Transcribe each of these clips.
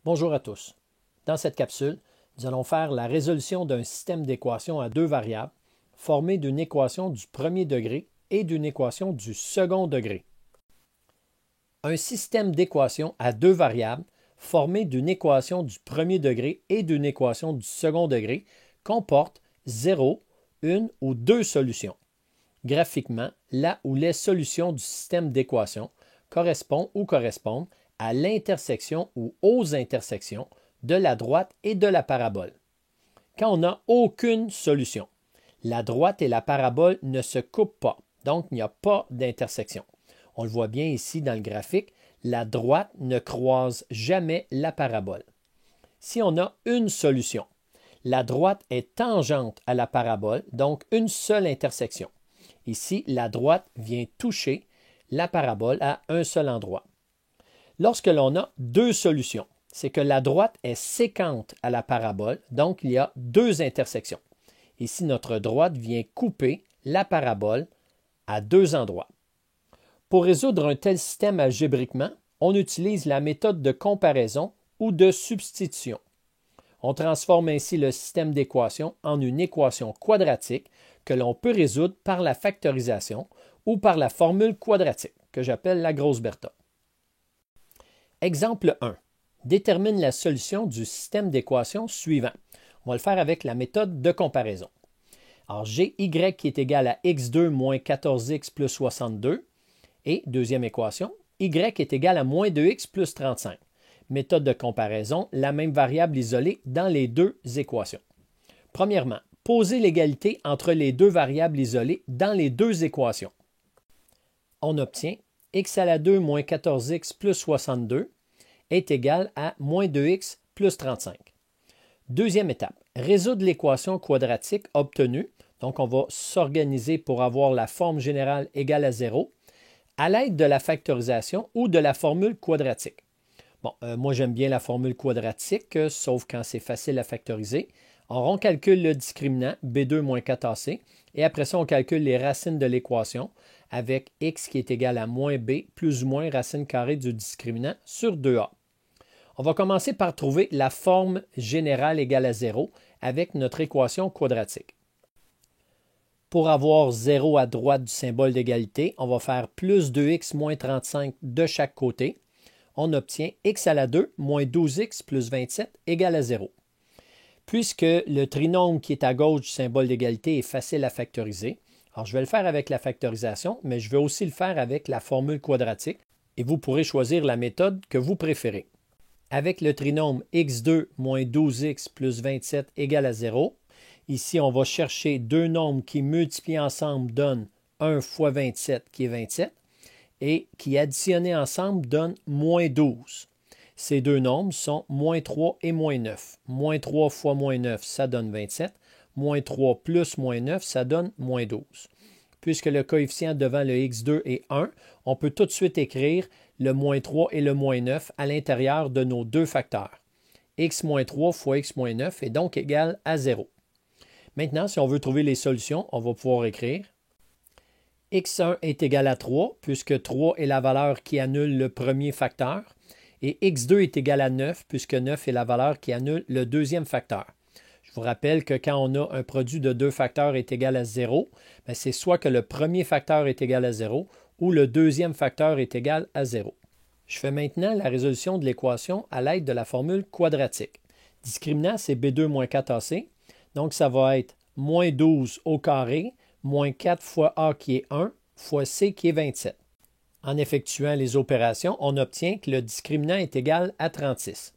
Bonjour à tous. Dans cette capsule, nous allons faire la résolution d'un système d'équations à deux variables formé d'une équation du premier degré et d'une équation du second degré. Un système d'équations à deux variables formé d'une équation du premier degré et d'une équation du second degré comporte 0, une ou deux solutions. Graphiquement, la ou les solutions du système d'équations correspondent à l'intersection ou aux intersections de la droite et de la parabole. Quand on n'a aucune solution, la droite et la parabole ne se coupent pas, donc il n'y a pas d'intersection. On le voit bien ici dans le graphique, la droite ne croise jamais la parabole. Si on a une solution, la droite est tangente à la parabole, donc une seule intersection. Ici, la droite vient toucher la parabole à un seul endroit. Lorsque l'on a deux solutions, c'est que la droite est séquente à la parabole, donc il y a deux intersections. Ici, notre droite vient couper la parabole à deux endroits. Pour résoudre un tel système algébriquement, on utilise la méthode de comparaison ou de substitution. On transforme ainsi le système d'équations en une équation quadratique que l'on peut résoudre par la factorisation ou par la formule quadratique, que j'appelle la grosse Bertha. Exemple 1. Détermine la solution du système d'équations suivant. On va le faire avec la méthode de comparaison. Alors, j'ai y qui est égal à x2 moins 14x plus 62. Et, deuxième équation, y est égal à moins 2x plus 35. Méthode de comparaison, la même variable isolée dans les deux équations. Premièrement, poser l'égalité entre les deux variables isolées dans les deux équations. On obtient x à la 2 moins 14x plus 62 est égal à moins 2x plus 35. Deuxième étape, résoudre l'équation quadratique obtenue. Donc, on va s'organiser pour avoir la forme générale égale à 0 à l'aide de la factorisation ou de la formule quadratique. Bon, moi, j'aime bien la formule quadratique, sauf quand c'est facile à factoriser. Alors, on calcule le discriminant B2 moins 4AC et après ça, on calcule les racines de l'équation avec x qui est égal à moins b plus ou moins racine carrée du discriminant sur 2a. On va commencer par trouver la forme générale égale à 0 avec notre équation quadratique. Pour avoir 0 à droite du symbole d'égalité, on va faire plus 2x moins 35 de chaque côté. On obtient x à la 2 moins 12x plus 27 égale à 0. Puisque le trinôme qui est à gauche du symbole d'égalité est facile à factoriser, alors je vais le faire avec la factorisation, mais je vais aussi le faire avec la formule quadratique et vous pourrez choisir la méthode que vous préférez. Avec le trinôme x2 moins 12x plus 27 égale à 0, ici on va chercher deux nombres qui multiplient ensemble donnent 1 fois 27 qui est 27 et qui additionnés ensemble donnent moins 12. Ces deux nombres sont moins 3 et moins 9. Moins 3 fois moins 9, ça donne 27. Moins 3 plus moins 9, ça donne moins 12. Puisque le coefficient devant le x2 est 1, on peut tout de suite écrire le moins 3 et le moins 9 à l'intérieur de nos deux facteurs. x moins 3 fois x moins 9 est donc égal à 0. Maintenant, si on veut trouver les solutions, on va pouvoir écrire x1 est égal à 3, puisque 3 est la valeur qui annule le premier facteur, et x2 est égal à 9, puisque 9 est la valeur qui annule le deuxième facteur. Je vous rappelle que quand on a un produit de deux facteurs est égal à 0, c'est soit que le premier facteur est égal à 0 ou le deuxième facteur est égal à 0. Je fais maintenant la résolution de l'équation à l'aide de la formule quadratique. Discriminant, c'est B2 moins 4AC, donc ça va être moins 12 au carré, moins 4 fois A qui est 1, fois C qui est 27. En effectuant les opérations, on obtient que le discriminant est égal à 36.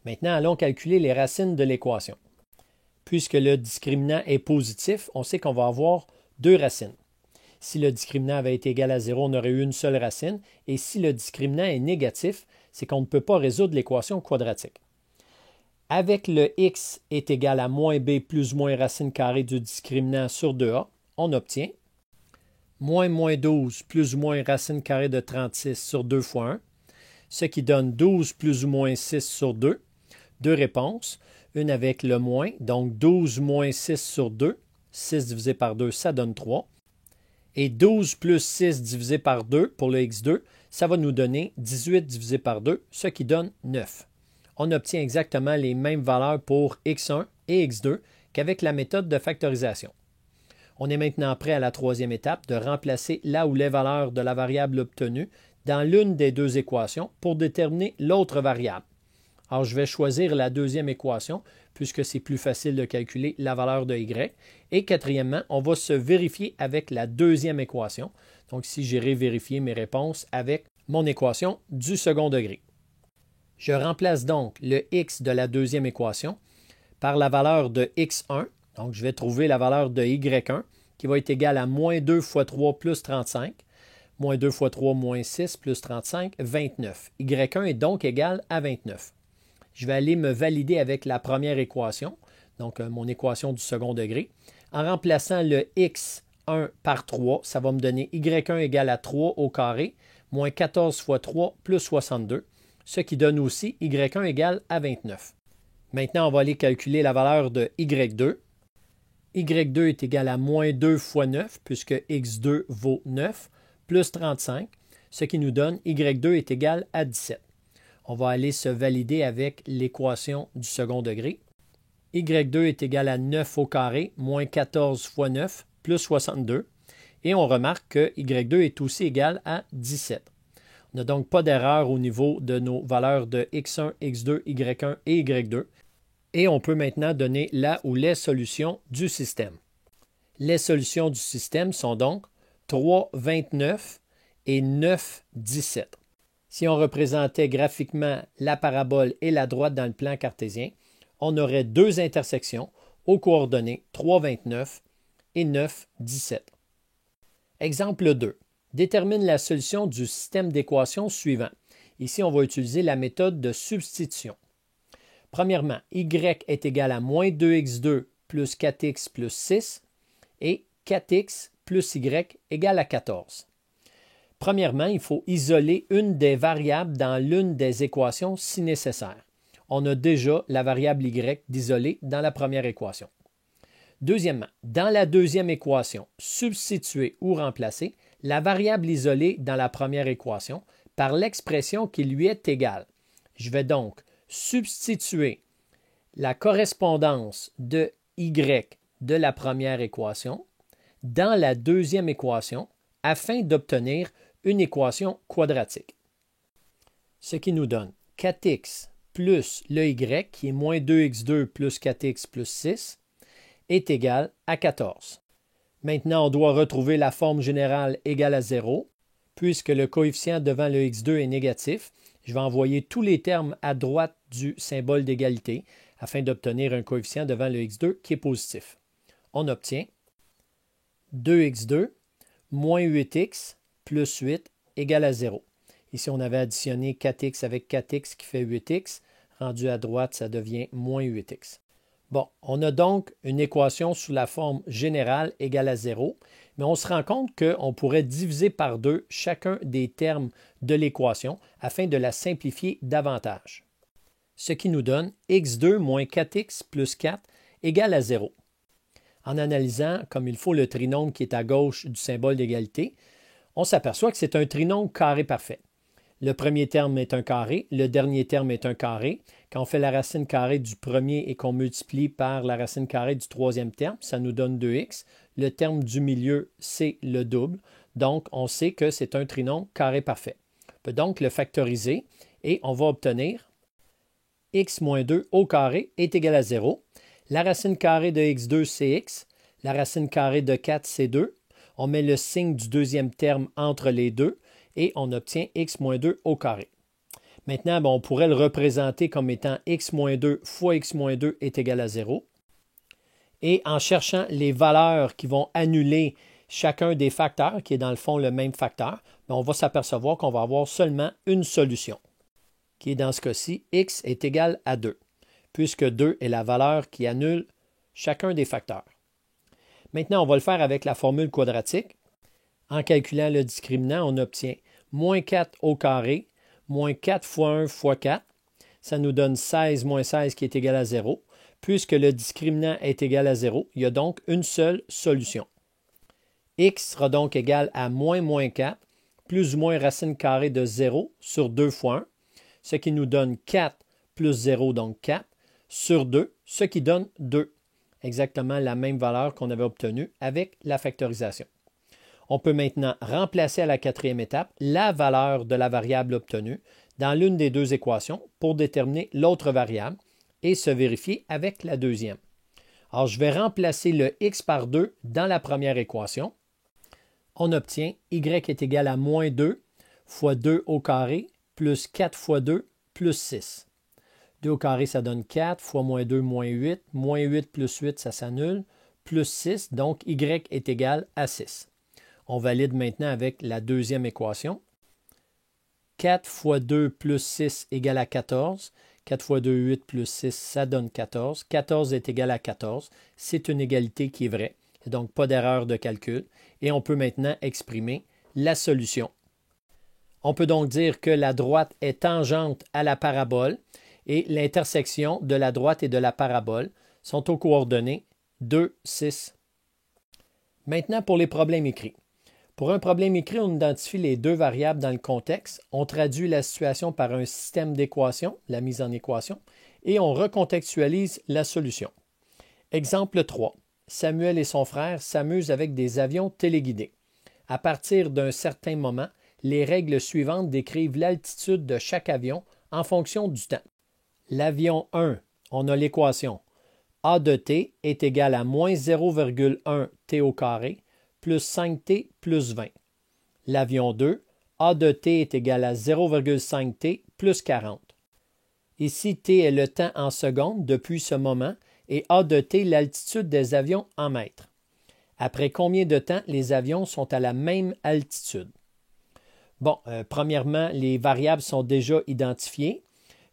Maintenant, allons calculer les racines de l'équation. Puisque le discriminant est positif, on sait qu'on va avoir deux racines. Si le discriminant avait été égal à 0, on aurait eu une seule racine. Et si le discriminant est négatif, c'est qu'on ne peut pas résoudre l'équation quadratique. Avec le x est égal à moins b plus ou moins racine carrée du discriminant sur 2a, on obtient moins 12 plus ou moins racine carrée de 36 sur 2 fois 1, ce qui donne 12 plus ou moins 6 sur 2. Deux réponses, une avec le moins, donc 12 moins 6 sur 2, 6 divisé par 2, ça donne 3. Et 12 plus 6 divisé par 2 pour le x2, ça va nous donner 18 divisé par 2, ce qui donne 9. on obtient exactement les mêmes valeurs pour x1 et x2 qu'avec la méthode de factorisation. On est maintenant prêt à la troisième étape de remplacer la ou les valeurs de la variable obtenue dans l'une des deux équations pour déterminer l'autre variable. Alors, je vais choisir la deuxième équation puisque c'est plus facile de calculer la valeur de y. Et quatrièmement, on va se vérifier avec la deuxième équation. Donc, ici, j'irai vérifier mes réponses avec mon équation du second degré. Je remplace donc le x de la deuxième équation par la valeur de x1. Donc, je vais trouver la valeur de y1 qui va être égale à moins 2 fois 3 plus 35. Moins 2 fois 3 moins 6 plus 35, 29. y1 est donc égal à 29. Je vais aller me valider avec la première équation, donc mon équation du second degré. En remplaçant le x1 par 3, ça va me donner y1 égale à 3 au carré, moins 14 fois 3 plus 62, ce qui donne aussi y1 égale à 29. Maintenant, on va aller calculer la valeur de y2. y2 est égal à moins 2 fois 9, puisque x2 vaut 9, plus 35, ce qui nous donne y2 est égal à 17. On va aller se valider avec l'équation du second degré. y2 est égal à 9 au carré, moins 14 fois 9, plus 62. Et on remarque que y2 est aussi égal à 17. On n'a donc pas d'erreur au niveau de nos valeurs de x1, x2, y1 et y2. Et on peut maintenant donner la ou les solutions du système. Les solutions du système sont donc 3, 29 et 9, 17. Si on représentait graphiquement la parabole et la droite dans le plan cartésien, on aurait deux intersections aux coordonnées 3, 29 et 9, 17. Exemple 2. Détermine la solution du système d'équations suivant. Ici, on va utiliser la méthode de substitution. Premièrement, y est égal à moins 2x2 plus 4x plus 6 et 4x plus y égale à 14. Premièrement, il faut isoler une des variables dans l'une des équations si nécessaire. On a déjà la variable y d'isoler dans la première équation. Deuxièmement, dans la deuxième équation, substituer ou remplacer la variable isolée dans la première équation par l'expression qui lui est égale. Je vais donc substituer la correspondance de y de la première équation dans la deuxième équation afin d'obtenir une équation quadratique. Ce qui nous donne 4x plus le y, qui est moins 2x2 plus 4x plus 6, est égal à 14. Maintenant, on doit retrouver la forme générale égale à 0. Puisque le coefficient devant le x2 est négatif, je vais envoyer tous les termes à droite du symbole d'égalité afin d'obtenir un coefficient devant le x2 qui est positif. On obtient 2x2 moins 8x plus 8 égale à 0. Ici, on avait additionné 4x avec 4x qui fait 8x. Rendu à droite, ça devient moins 8x. Bon, on a donc une équation sous la forme générale égale à 0, mais on se rend compte qu'on pourrait diviser par 2 chacun des termes de l'équation afin de la simplifier davantage. Ce qui nous donne x2 moins 4x plus 4 égale à 0. En analysant comme il faut le trinôme qui est à gauche du symbole d'égalité, on s'aperçoit que c'est un trinôme carré parfait. Le premier terme est un carré, le dernier terme est un carré. Quand on fait la racine carrée du premier et qu'on multiplie par la racine carrée du troisième terme, ça nous donne 2x. Le terme du milieu, c'est le double. Donc, on sait que c'est un trinôme carré parfait. On peut donc le factoriser et on va obtenir x moins 2 au carré est égal à 0. La racine carrée de x2, c'est x. La racine carrée de 4, c'est 2. On met le signe du deuxième terme entre les deux et on obtient x moins 2 au carré. Maintenant, on pourrait le représenter comme étant x moins 2 fois x moins 2 est égal à 0. Et en cherchant les valeurs qui vont annuler chacun des facteurs, qui est dans le fond le même facteur, on va s'apercevoir qu'on va avoir seulement une solution, qui est dans ce cas-ci, x est égal à 2, puisque 2 est la valeur qui annule chacun des facteurs. Maintenant, on va le faire avec la formule quadratique. En calculant le discriminant, on obtient moins 4 au carré, moins 4 fois 1 fois 4. Ça nous donne 16 moins 16 qui est égal à 0. Puisque le discriminant est égal à 0, il y a donc une seule solution. X sera donc égal à moins 4, plus ou moins racine carrée de 0 sur 2 fois 1, ce qui nous donne 4 plus 0, donc 4, sur 2, ce qui donne 2. Exactement la même valeur qu'on avait obtenue avec la factorisation. On peut maintenant remplacer à la quatrième étape la valeur de la variable obtenue dans l'une des deux équations pour déterminer l'autre variable et se vérifier avec la deuxième. Alors, je vais remplacer le x par 2 dans la première équation. On obtient y est égal à moins 2 fois 2 au carré plus 4 fois 2 plus 6. 2 au carré, ça donne 4, fois moins 2, moins 8. Moins 8 plus 8, ça s'annule. Plus 6, donc y est égal à 6. On valide maintenant avec la deuxième équation. 4 fois 2 plus 6 égale à 14. 4 fois 2, 8 plus 6, ça donne 14. 14 est égal à 14. C'est une égalité qui est vraie. Donc, pas d'erreur de calcul. Et on peut maintenant exprimer la solution. On peut donc dire que la droite est tangente à la parabole et l'intersection de la droite et de la parabole sont aux coordonnées 2, 6. Maintenant, pour les problèmes écrits. Pour un problème écrit, on identifie les deux variables dans le contexte, on traduit la situation par un système d'équations, la mise en équation, et on recontextualise la solution. Exemple 3. Samuel et son frère s'amusent avec des avions téléguidés. À partir d'un certain moment, les règles suivantes décrivent l'altitude de chaque avion en fonction du temps. L'avion 1, on a l'équation A de t est égal à moins 0,1 t au carré plus 5t plus 20. L'avion 2, A de t est égal à 0,5 t plus 40. Ici, t est le temps en secondes depuis ce moment et A de t l'altitude des avions en mètres. Après combien de temps les avions sont à la même altitude? Bon, premièrement, les variables sont déjà identifiées.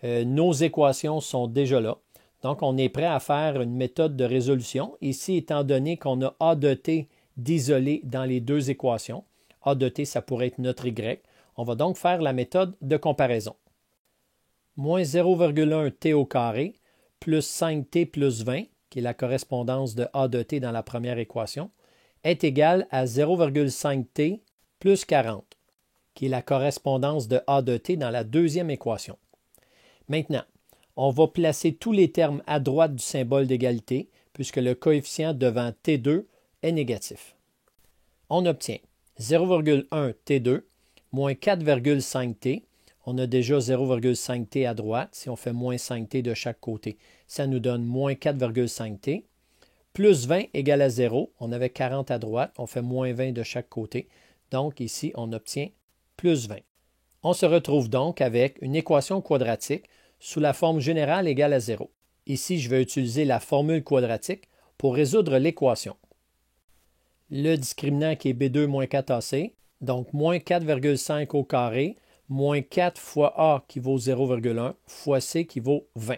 Nos équations sont déjà là. Donc, on est prêt à faire une méthode de résolution. Ici, étant donné qu'on a A de t d'isolé dans les deux équations, A de t, ça pourrait être notre y, on va donc faire la méthode de comparaison. Moins 0,1 t au carré plus 5t plus 20, qui est la correspondance de A de t dans la première équation, est égal à 0,5 t plus 40, qui est la correspondance de A de t dans la deuxième équation. Maintenant, on va placer tous les termes à droite du symbole d'égalité, puisque le coefficient devant T2 est négatif. On obtient 0,1 T2 moins 4,5T. On a déjà 0,5T à droite. Si on fait moins 5T de chaque côté, ça nous donne moins 4,5T. Plus 20 égale à 0. On avait 40 à droite. On fait moins 20 de chaque côté. Donc ici, on obtient plus 20. On se retrouve donc avec une équation quadratique sous la forme générale égale à 0. Ici, je vais utiliser la formule quadratique pour résoudre l'équation. Le discriminant qui est B2 moins 4AC, donc moins 4,5 au carré, moins 4 fois A qui vaut 0,1 fois C qui vaut 20.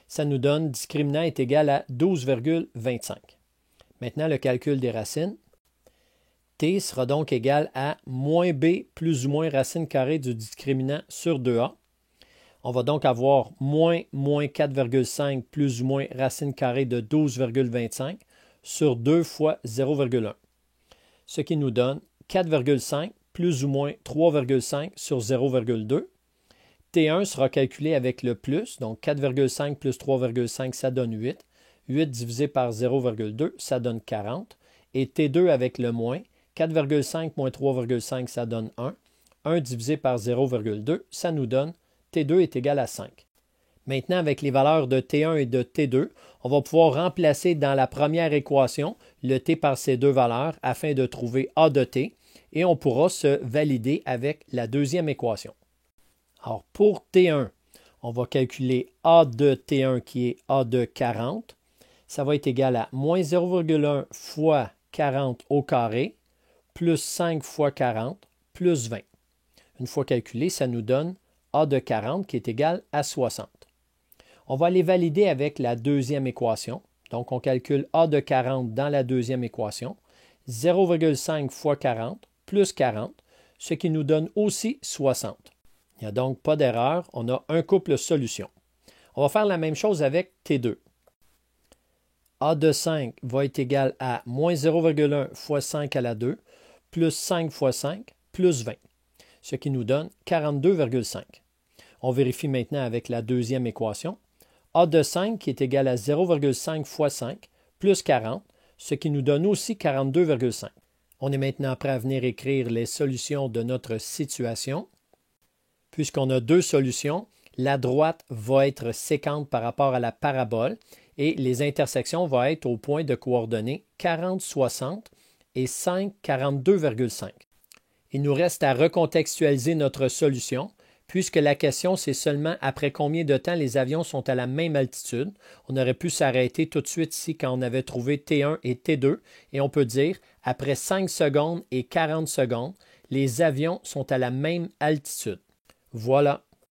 Ça nous donne discriminant est égal à 12,25. Maintenant, le calcul des racines. T sera donc égal à moins B plus ou moins racine carrée du discriminant sur 2A. On va donc avoir moins 4,5 plus ou moins racine carrée de 12,25 sur 2 fois 0,1. Ce qui nous donne 4,5 plus ou moins 3,5 sur 0,2. T1 sera calculé avec le plus, donc 4,5 plus 3,5, ça donne 8. 8 divisé par 0,2, ça donne 40. Et T2 avec le moins, 4,5 moins 3,5, ça donne 1. 1 divisé par 0,2, ça nous donne T2 est égal à 5. Maintenant, avec les valeurs de T1 et de T2, on va pouvoir remplacer dans la première équation le T par ces deux valeurs afin de trouver A de T et on pourra se valider avec la deuxième équation. Alors, pour T1, on va calculer A de T1 qui est A de 40. Ça va être égal à moins 0,1 fois 40 au carré plus 5 fois 40 plus 20. Une fois calculé, ça nous donne A de 40 qui est égal à 60. On va les valider avec la deuxième équation. Donc, on calcule A de 40 dans la deuxième équation. 0,5 fois 40 plus 40, ce qui nous donne aussi 60. Il n'y a donc pas d'erreur. On a un couple solution. On va faire la même chose avec T2. A de 5 va être égal à moins 0,1 fois 5 à la 2 plus 5 fois 5 plus 20, ce qui nous donne 42,5. On vérifie maintenant avec la deuxième équation. A de 5 qui est égal à 0,5 fois 5 plus 40, ce qui nous donne aussi 42,5. On est maintenant prêt à venir écrire les solutions de notre situation. Puisqu'on a deux solutions, la droite va être sécante par rapport à la parabole et les intersections vont être au point de coordonnées 40, 60 et 5, 42,5. Il nous reste à recontextualiser notre solution, puisque la question c'est seulement après combien de temps les avions sont à la même altitude. On aurait pu s'arrêter tout de suite ici quand on avait trouvé T1 et T2, et on peut dire après 5 secondes et 40 secondes, les avions sont à la même altitude. Voilà,